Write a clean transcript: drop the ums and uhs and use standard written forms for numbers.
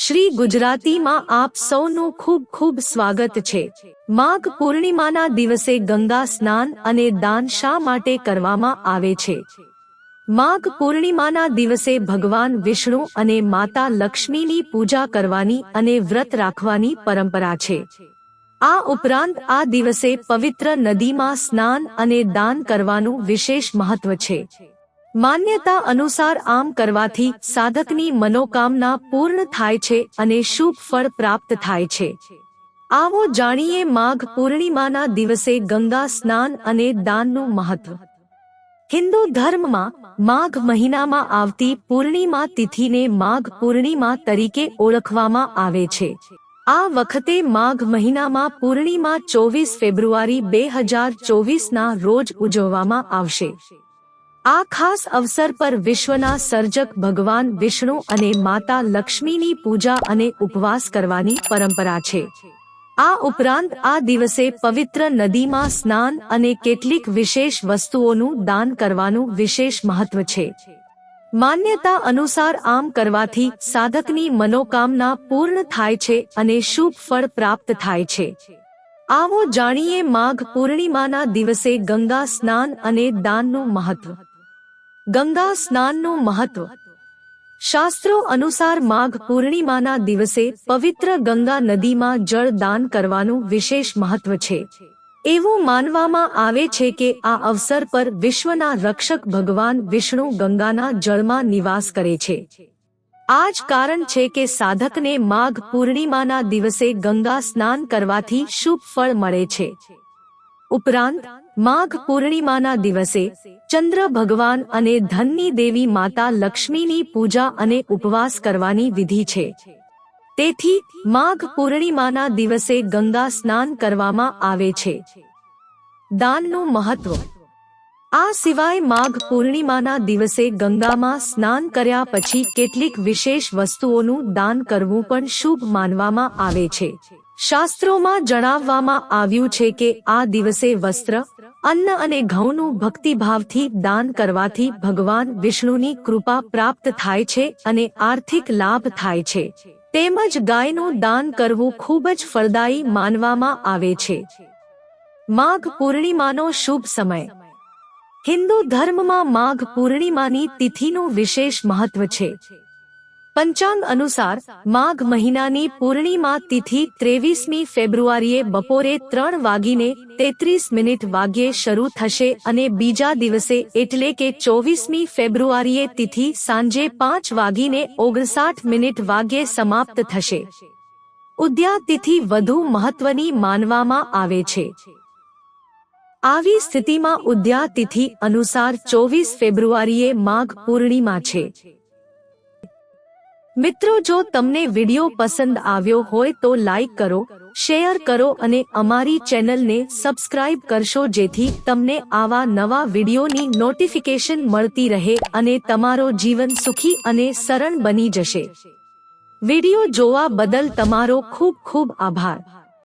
શ્રી ગુજરાતીમાં આપ સૌનું ખૂબ ખૂબ સ્વાગત છે। માઘ પૂર્ણિમાના દિવસે ગંગા સ્નાન અને દાન શા માટે કરવામાં આવે છે? માઘ પૂર્ણિમાના દિવસે ભગવાન વિષ્ણુ અને માતા લક્ષ્મીની પૂજા કરવાની અને વ્રત રાખવાની પરંપરા છે। આ ઉપરાંત આ દિવસે પવિત્ર નદીમાં સ્નાન અને દાન કરવાનું વિશેષ મહત્વ છે। માન્યતા અનુસાર આમ કરવાથી સાધકની મનોકામના પૂર્ણ થાય છે અને શુભ ફળ પ્રાપ્ત થાય છે। આવો જાણીએ માઘ પૂર્ણિમાના દિવસે ગંગા સ્નાન અને દાનનું મહત્વ। હિન્દુ ધર્મમાં માઘ મહિનામાં આવતી પૂર્ણિમા તિથિને માઘ પૂર્ણિમા તરીકે ઓળખવામાં આવે છે। આ વખતે માઘ મહિનામાં પૂર્ણિમા 24 ફેબ્રુઆરી 2024ના રોજ ઉજવવામાં આવશે। આ ખાસ અવસર પર વિશ્વના સર્જક ભગવાન વિષ્ણુ અને માતા લક્ષ્મીની પૂજા અને ઉપવાસ કરવાની પરંપરા છે। આ ઉપરાંત આ દિવસે પવિત્ર નદીમાં સ્નાન અને કેટલીક વિશેષ વસ્તુઓનું દાન કરવાનું વિશેષ મહત્વ છે। માન્યતા અનુસાર આમ કરવાથી સાધકની મનોકામના પૂર્ણ થાય છે અને શુભ ફળ પ્રાપ્ત થાય છે। આવો જાણીએ માઘ પૂર્ણિમાના દિવસે ગંગા સ્નાન અને દાનનું મહત્વ। ગંગા સ્નાનનું મહત્વ। શાસ્ત્રો અનુસાર માઘ પૂર્ણિમાના દિવસે પવિત્ર ગંગા નદીમાં જળ દાન કરવાનું વિશેષ મહત્વ છે। એવું માનવામાં આવે છે કે આ અવસર પર વિશ્વના રક્ષક ભગવાન વિષ્ણુ ગંગાના જળમાં નિવાસ કરે છે। આ જ કારણ છે કે સાધકને માઘ પૂર્ણિમાના દિવસે ગંગા સ્નાન કરવાથી શુભ ફળ મળે છે। ઉપરાંત માઘ પૂર્ણિમાના દિવસે ચંદ્ર ભગવાન અને ધનની દેવી માતા લક્ષ્મીની પૂજા અને ઉપવાસ કરવાની વિધિ છે। તેથી માઘ પૂર્ણિમાના દિવસે ગંગા સ્નાન કરવામાં આવે છે। દાનનું મહત્વ। આ સિવાય માઘ પૂર્ણિમાના દિવસે ગંગામાં સ્નાન કર્યા પછી કેટલીક વિશેષ વસ્તુઓનું દાન કરવું પણ શુભ માનવામાં આવે છે। શાસ્ત્રોમાં જણાવવામાં આવ્યું છે કે આ દિવસે વસ્ત્ર, અન્ન અને ઘઉંનું ભક્તિભાવથી દાન કરવાથી ભગવાન વિષ્ણુની કૃપા પ્રાપ્ત થાય છે અને આર્થિક લાભ થાય છે। તેમજ ગાયનું દાન કરવું ખૂબ જ ફળદાયી માનવામાં આવે છે। માઘ પૂર્ણિમાનો શુભ સમય। હિન્દુ ધર્મમાં માઘ પૂર્ણિમાની તિથિનું વિશેષ મહત્વ છે। પંચાંગ અનુસાર માઘ મહિનાની પૂર્ણિમા તિથિ 23મી ફેબ્રુઆરીએ બપોરે 3:33 વાગ્યે શરૂ થશે અને બીજા દિવસે એટલે કે 24મી ફેબ્રુઆરીએ તિથિ સાંજે 5:59 વાગ્યે સમાપ્ત થશે। ઉદ્યા તિથિ વધુ મહત્વની માનવામાં આવે છે। આવી સ્થિતિમાં ઉદ્યા તિથિ અનુસાર 24 ફેબ્રુઆરીએ માઘ પૂર્ણિમા છે। મિત્રો, જો તમને વિડિયો પસંદ આવ્યો હોય તો લાઈક કરો, શેર કરો અને અમારી ચેનલને સબસ્ક્રાઇબ કરશો જેથી તમને આવા નવા વિડિયોની નોટિફિકેશન મળતી રહે અને તમારો જીવન સુખી અને સરળ બની જશે। વિડિયો જોવા બદલ તમારો ખૂબ ખૂબ આભાર।